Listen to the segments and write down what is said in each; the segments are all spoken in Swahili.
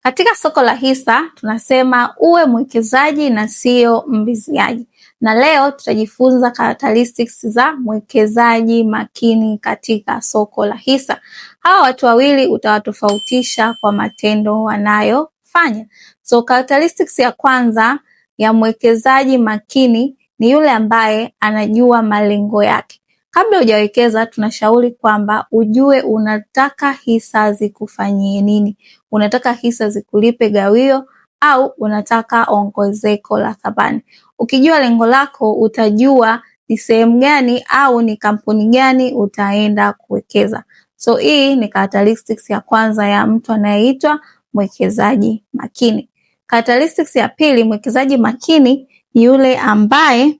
Katika soko la hisa tunasema uwe mwekezaji na sio mviziaji. Na leo tutajifunza characteristics za mwekezaji makini katika soko la hisa. Hawa watu wawili utawatofautisha kwa matendo wanayofanya. So characteristics ya kwanza ya mwekezaji makini ni yule ambaye anajua malengo yake. Kabla hujawekeza tunashauri kwamba ujue unataka hisa zikufanyie nini. Unataka hisa zikulipe gawio au unataka ongezeko la thamani. Ukijua lengo lako utajua ni sehemu gani au ni kampuni gani utaenda kuwekeza. So hii ni characteristics ya kwanza ya mtu anayeitwa mwekezaji makini. Characteristics ya pili, mwekezaji makini ni yule ambaye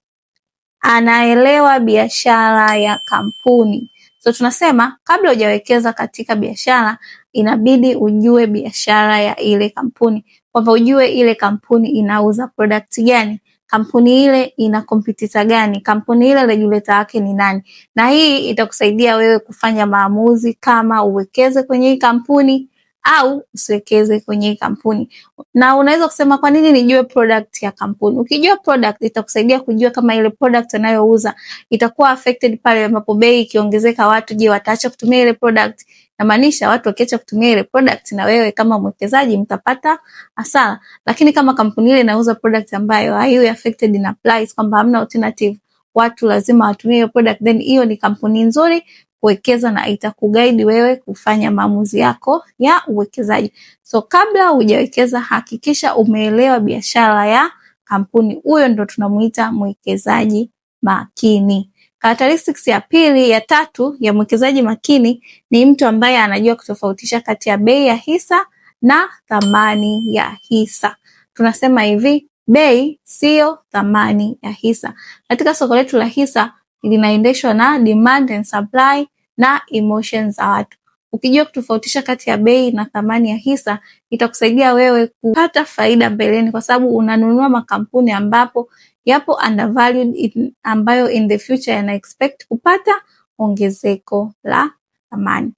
anaelewa biashara ya kampuni. So tunasema kabla hujawekeza katika biashara inabidi ujue biashara ya ile kampuni. Kwamba ujue ile kampuni inauza product gani, kampuni ile ina competitor gani, kampuni ile regulator wake ni nani. Na hii itakusaidia wewe kufanya maamuzi kama uwekeze kwenye hii kampuni au usiwekeze kwenye hii kampuni. Na unaweza kusema kwa nini nijue product ya kampuni? Ukijua product itakusaidia kujua kama ile product anayouza itakuwa affected pale ambapo bei ikiongezeka, watu je, wataacha kutumia ile product? Namaanisha watu wakiacha kutumia ile product na wewe kama mwekezaji mtapata hasara. Lakini kama kampuni ile inauza product ambayo haiwi affected na price, kwamba hamna alternative, watu lazima watumie hiyo product, then hiyo ni kampuni nzuri kuwekeza na itakuguide wewe kufanya maamuzi yako ya uwekezaji. So kabla hujawekeza hakikisha umeelewa biashara ya kampuni. Huyo ndo tunamuita mwekezaji makini. Characteristics ya pili, ya tatu ya mwekezaji makini ni mtu ambaye anajua kutofautisha kati ya bei ya hisa na thamani ya hisa. Tunasema hivi, bei sio thamani ya hisa. Katika soko letu la hisa linaendeshwa na demand and supply na emotions za watu. Ukijua kutofautisha kati ya bei na thamani ya hisa itakusaidia wewe kupata faida mbeleni, kwa sababu unanunua makampuni ambapo yapo undervalued, ambayo in the future yana expect kupata ongezeko la thamani.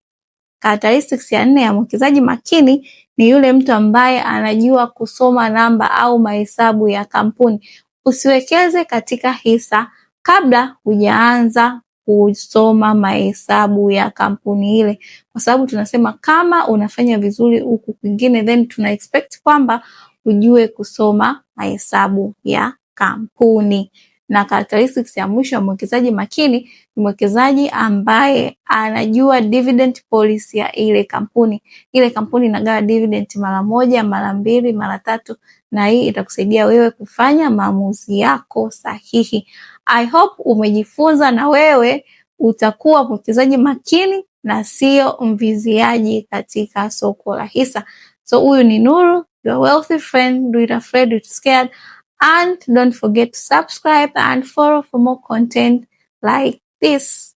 Characteristics ya nne ya mwekezaji makini ni yule mtu ambaye anajua kusoma namba au mahesabu ya kampuni. Usiwekeze katika hisa kabla hujaanza kusoma mahesabu ya kampuni ile, kwa sababu tunasema kama unafanya vizuri huku kwingine, then tuna expect kwamba ujue kusoma mahesabu ya kampuni. Na characteristics ya mwisho ya mwekezaji makini ni mwekezaji ambaye anajua dividend policy ya ile kampuni. Ile kampuni inagawa dividend mara moja, mara mbili, mara tatu, na hii itakusaidia wewe kufanya maamuzi yako sahihi. I hope umejifunza na wewe utakuwa mwekezaji makini na sio mviziaji katika soko la hisa. So huyu ni Nuru, your wealthy friend, do it afraid, do it scared. And don't forget to subscribe and follow for more content like this.